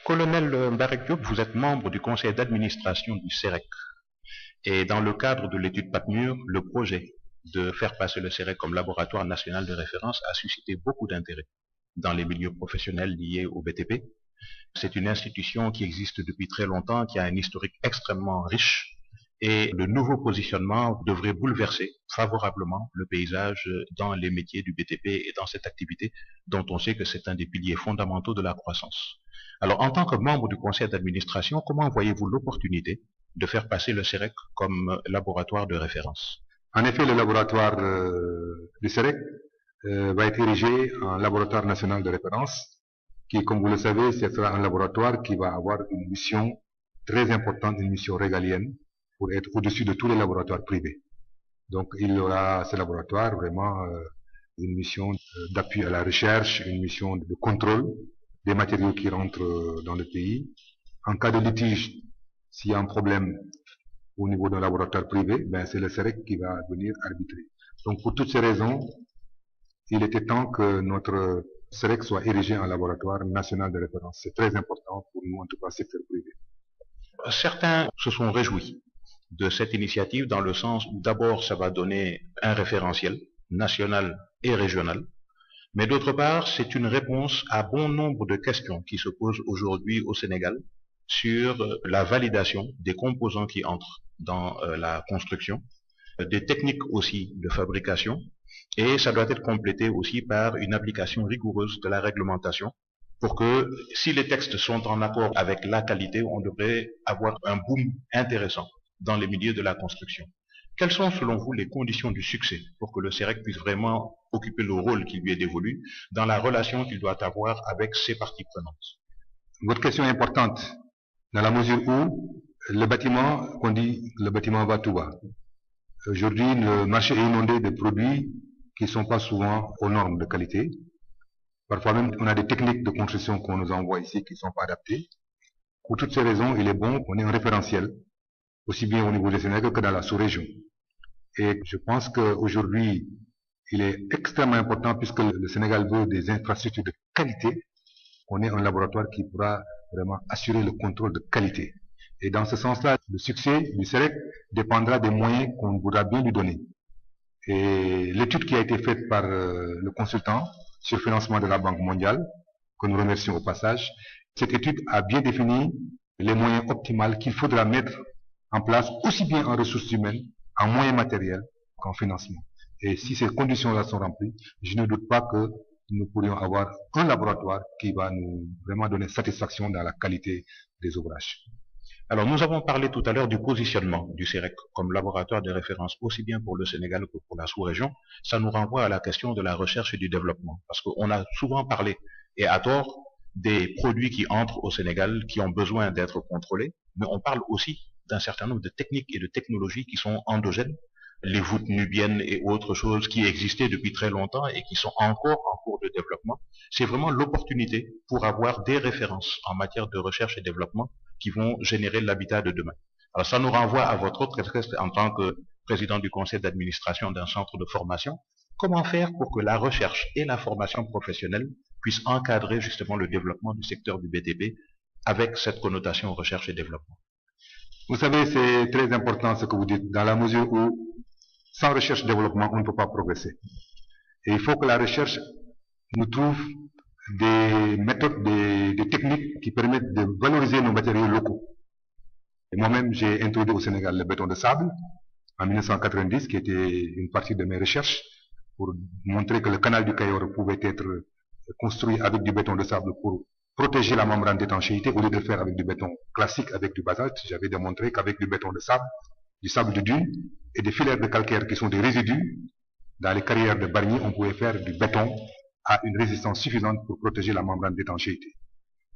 Colonel Mbarek Diop, vous êtes membre du conseil d'administration du CEREC. Et dans le cadre de l'étude PAPMUR, le projet de faire passer le CEREC comme laboratoire national de référence a suscité beaucoup d'intérêt dans les milieux professionnels liés au BTP. C'est une institution qui existe depuis très longtemps, qui a un historique extrêmement riche, et le nouveau positionnement devrait bouleverser favorablement le paysage dans les métiers du BTP et dans cette activité dont on sait que c'est un des piliers fondamentaux de la croissance. Alors, en tant que membre du conseil d'administration, comment voyez-vous l'opportunité de faire passer le CEREC comme laboratoire de référence? En effet, le laboratoire du CEREC va être érigé en laboratoire national de référence, qui, comme vous le savez, ce sera un laboratoire qui va avoir une mission très importante, une mission régalienne, pour être au-dessus de tous les laboratoires privés. Donc, il y aura ce laboratoire vraiment une mission d'appui à la recherche, une mission de contrôle des matériaux qui rentrent dans le pays. En cas de litige, s'il y a un problème au niveau d'un laboratoire privé, ben c'est le CEREC qui va venir arbitrer. Donc, pour toutes ces raisons, il était temps que notre CEREC soit érigé en laboratoire national de référence. C'est très important pour nous, en tout cas, secteur privé. Certains se sont réjouis de cette initiative dans le sens où d'abord ça va donner un référentiel national et régional, mais d'autre part c'est une réponse à bon nombre de questions qui se posent aujourd'hui au Sénégal sur la validation des composants qui entrent dans la construction, des techniques aussi de fabrication, et ça doit être complété aussi par une application rigoureuse de la réglementation pour que si les textes sont en accord avec la qualité, on devrait avoir un boom intéressant dans les milieux de la construction. Quelles sont selon vous les conditions du succès pour que le CEREC puisse vraiment occuper le rôle qui lui est dévolu dans la relation qu'il doit avoir avec ses parties prenantes? Votre question est importante dans la mesure où le bâtiment, on dit le bâtiment va tout va. Aujourd'hui, le marché est inondé de produits qui ne sont pas souvent aux normes de qualité. Parfois même, on a des techniques de construction qu'on nous envoie ici qui ne sont pas adaptées. Pour toutes ces raisons, il est bon qu'on ait un référentiel, aussi bien au niveau du Sénégal que dans la sous-région. Et je pense qu'aujourd'hui, il est extrêmement important, puisque le Sénégal veut des infrastructures de qualité, qu'on ait un laboratoire qui pourra vraiment assurer le contrôle de qualité. Et dans ce sens-là, le succès du CEREC dépendra des moyens qu'on voudra bien lui donner. Et l'étude qui a été faite par le consultant sur financement de la Banque mondiale, que nous remercions au passage, cette étude a bien défini les moyens optimaux qu'il faudra mettre en place, aussi bien en ressources humaines, en moyens matériels qu'en financement. Et si ces conditions-là sont remplies, je ne doute pas que nous pourrions avoir un laboratoire qui va nous vraiment donner satisfaction dans la qualité des ouvrages. Alors, nous avons parlé tout à l'heure du positionnement du CEREC comme laboratoire de référence aussi bien pour le Sénégal que pour la sous-région. Ça nous renvoie à la question de la recherche et du développement. Parce qu'on a souvent parlé, et à tort, des produits qui entrent au Sénégal, qui ont besoin d'être contrôlés, mais on parle aussi d'un certain nombre de techniques et de technologies qui sont endogènes, les voûtes nubiennes et autres choses qui existaient depuis très longtemps et qui sont encore en cours de développement. C'est vraiment l'opportunité pour avoir des références en matière de recherche et développement qui vont générer l'habitat de demain. Alors ça nous renvoie à votre autre casquette en tant que président du conseil d'administration d'un centre de formation. Comment faire pour que la recherche et la formation professionnelle puissent encadrer justement le développement du secteur du BTP avec cette connotation recherche et développement? Vous savez, c'est très important ce que vous dites, dans la mesure où sans recherche et développement, on ne peut pas progresser. Et il faut que la recherche nous trouve des méthodes, des techniques qui permettent de valoriser nos matériaux locaux. Et moi-même, j'ai introduit au Sénégal le béton de sable en 1990, qui était une partie de mes recherches, pour montrer que le canal du Cayor pouvait être construit avec du béton de sable pour protéger la membrane d'étanchéité au lieu de le faire avec du béton classique, avec du basalte. J'avais démontré qu'avec du béton de sable, du sable de dune et des filaires de calcaire qui sont des résidus, dans les carrières de Bargny, on pouvait faire du béton à une résistance suffisante pour protéger la membrane d'étanchéité.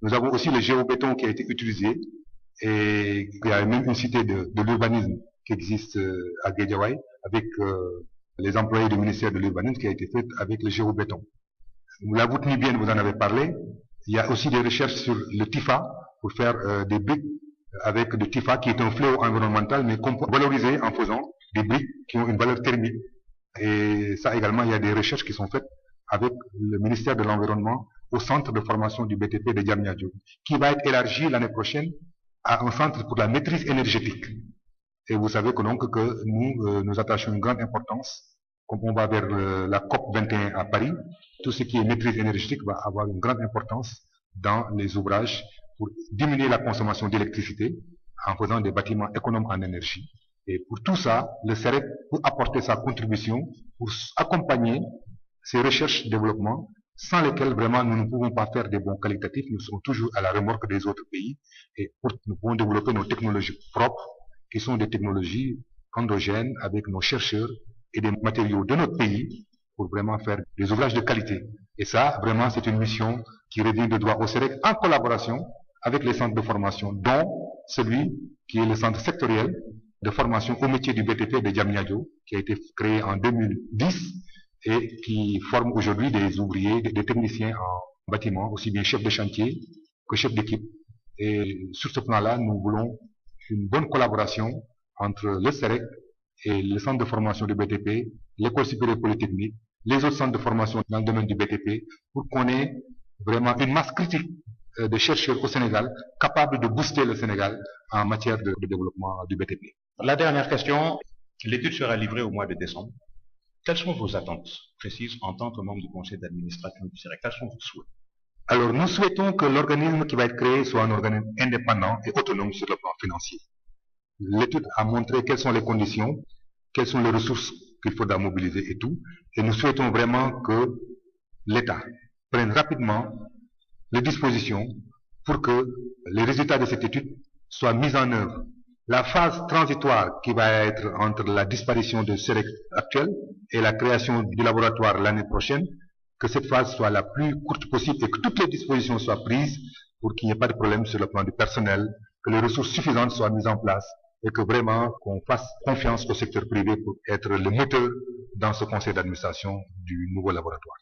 Nous avons aussi le géobéton qui a été utilisé, et il y a même une cité de l'urbanisme qui existe à Guédiawaye, avec les employés du ministère de l'urbanisme, qui a été faite avec le géobéton. La voûte nubienne, vous en avez parlé. Il y a aussi des recherches sur le TIFA, pour faire des briques avec du TIFA, qui est un fléau environnemental, mais qu'on peut valoriser en faisant des briques qui ont une valeur thermique. Et ça également, il y a des recherches qui sont faites avec le ministère de l'Environnement au centre de formation du BTP de Diamniadio, qui va être élargi l'année prochaine à un centre pour la maîtrise énergétique. Et vous savez que donc que nous attachons une grande importance, comme on va vers la COP 21 à Paris, tout ce qui est maîtrise énergétique va avoir une grande importance dans les ouvrages pour diminuer la consommation d'électricité en faisant des bâtiments économes en énergie. Et pour tout ça, le CEREC peut apporter sa contribution pour accompagner ces recherches-développement sans lesquelles vraiment nous ne pouvons pas faire des bons qualitatifs. Nous serons toujours à la remorque des autres pays et nous pouvons développer nos technologies propres qui sont des technologies endogènes avec nos chercheurs et des matériaux de notre pays pour vraiment faire des ouvrages de qualité. Et ça, vraiment, c'est une mission qui revient de droit au CEREC en collaboration avec les centres de formation, dont celui qui est le centre sectoriel de formation au métier du BTP de Diamniadio, qui a été créé en 2010 et qui forme aujourd'hui des ouvriers, des techniciens en bâtiment, aussi bien chefs de chantier que chefs d'équipe. Et sur ce plan-là, nous voulons une bonne collaboration entre le CEREC et le centre de formation du BTP, l'école supérieure polytechnique, les autres centres de formation dans le domaine du BTP, pour qu'on ait vraiment une masse critique de chercheurs au Sénégal capables de booster le Sénégal en matière de développement du BTP. La dernière question, l'étude sera livrée au mois de décembre. Quelles sont vos attentes précises en tant que membre du conseil d'administration du CEREC? Quels sont vos souhaits? Alors, nous souhaitons que l'organisme qui va être créé soit un organisme indépendant et autonome sur le plan financier. L'étude a montré quelles sont les conditions, quelles sont les ressources qu'il faudra mobiliser et tout. Et nous souhaitons vraiment que l'État prenne rapidement les dispositions pour que les résultats de cette étude soient mis en œuvre. La phase transitoire qui va être entre la disparition de CEREC actuel et la création du laboratoire l'année prochaine, que cette phase soit la plus courte possible et que toutes les dispositions soient prises pour qu'il n'y ait pas de problème sur le plan du personnel, que les ressources suffisantes soient mises en place et que vraiment qu'on fasse confiance au secteur privé pour être le moteur dans ce conseil d'administration du nouveau laboratoire.